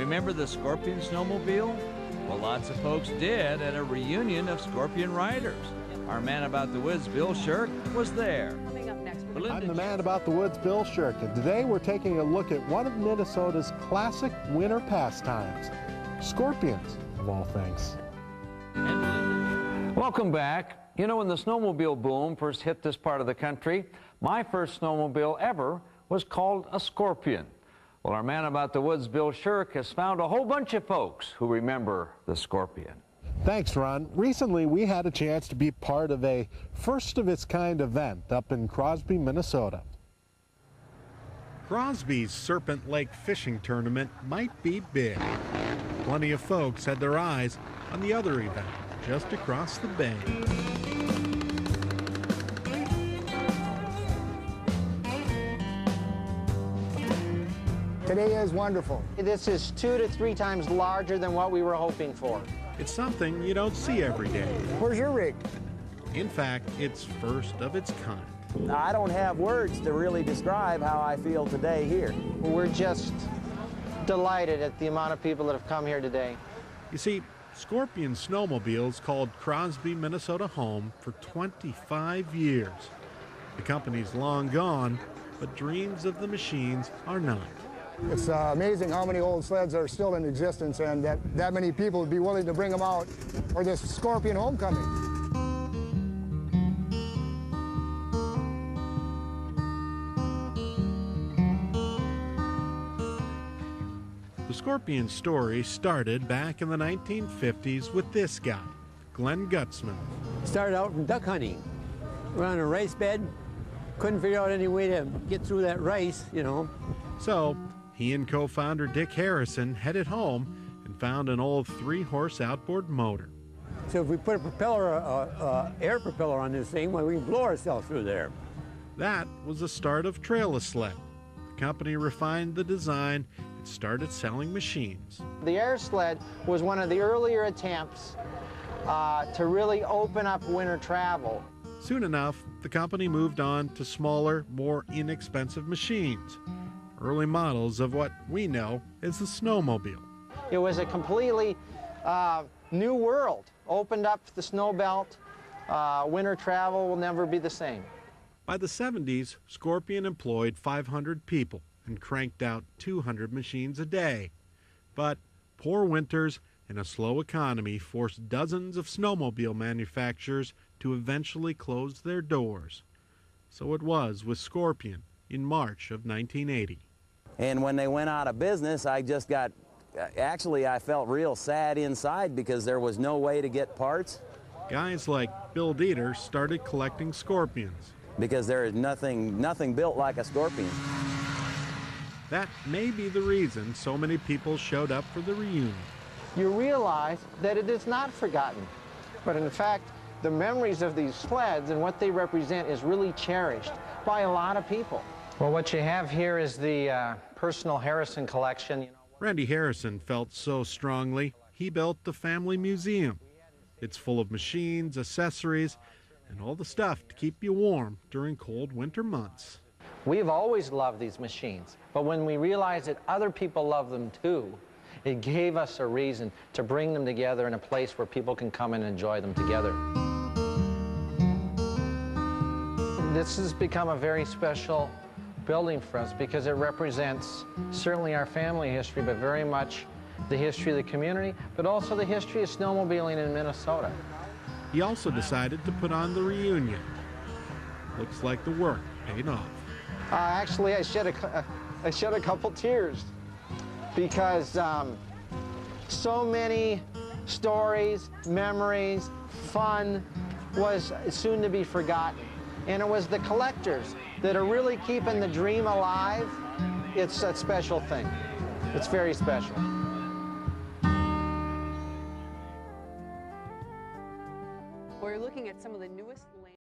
Remember the Scorpion snowmobile? Well, lots of folks did at a reunion of Scorpion riders. Our man about the woods, Bill Shirk, was there. Coming up next, I'm the man about the woods, Bill Shirk, and today we're taking a look at one of Minnesota's classic winter pastimes, scorpions, of all things. Welcome back. You know, when the snowmobile boom first hit this part of the country, my first snowmobile ever was called a Scorpion. Well, our man about the woods, Bill Shirk, has found a whole bunch of folks who remember the Scorpion. Thanks, Ron. Recently, we had a chance to be part of a first-of-its-kind event up in Crosby, Minnesota. Crosby's Serpent Lake Fishing Tournament might be big. Plenty of folks had their eyes on the other event just across the bay. Today is wonderful. This is 2 to 3 times larger than what we were hoping for. It's something you don't see every day. Where's your rig? In fact, it's first of its kind. I don't have words to really describe how I feel today here. We're just delighted at the amount of people that have come here today. You see, Scorpion Snowmobiles called Crosby, Minnesota home for 25 years. The company's long gone, but dreams of the machines are not. It's amazing how many old sleds are still in existence and that many people would be willing to bring them out for this Scorpion homecoming. The Scorpion story started back in the 1950s with this guy, Glenn Gutzman. Started out from duck hunting. We're on a rice bed, couldn't figure out any way to get through that rice, you know. So he and co-founder Dick Harrison headed home and found an old 3-horse outboard motor. So if we put a propeller, air propeller on this thing, well, we can blow ourselves through there. That was the start of Trail-a-Sled. The company refined the design and started selling machines. The air sled was one of the earlier attempts to really open up winter travel. Soon enough, the company moved on to smaller, more inexpensive machines, early models of what we know as the snowmobile. It was a completely new world, opened up the snow belt. Winter travel will never be the same. By the 70s, Scorpion employed 500 people and cranked out 200 machines a day. But poor winters and a slow economy forced dozens of snowmobile manufacturers to eventually close their doors. So it was with Scorpion in March of 1980. And when they went out of business, I just got, actually I felt real sad inside because there was no way to get parts. Guys like Bill Dieter started collecting Scorpions. Because there is nothing built like a Scorpion. That may be the reason so many people showed up for the reunion. You realize that it is not forgotten, but in fact, the memories of these sleds and what they represent is really cherished by a lot of people. Well, what you have here is the personal Harrison collection. Randy Harrison felt so strongly, he built the family museum. It's full of machines, accessories, and all the stuff to keep you warm during cold winter months. We've always loved these machines, but when we realized that other people love them too, it gave us a reason to bring them together in a place where people can come and enjoy them together. This has become a very special building for us because it represents certainly our family history, but very much the history of the community, but also the history of snowmobiling in Minnesota. He also decided to put on the reunion. Looks like the work paid off. Actually, I shed a couple tears because so many stories, memories, fun was soon to be forgotten. And it was the collectors that are really keeping the dream alive. It's a special thing. It's very special.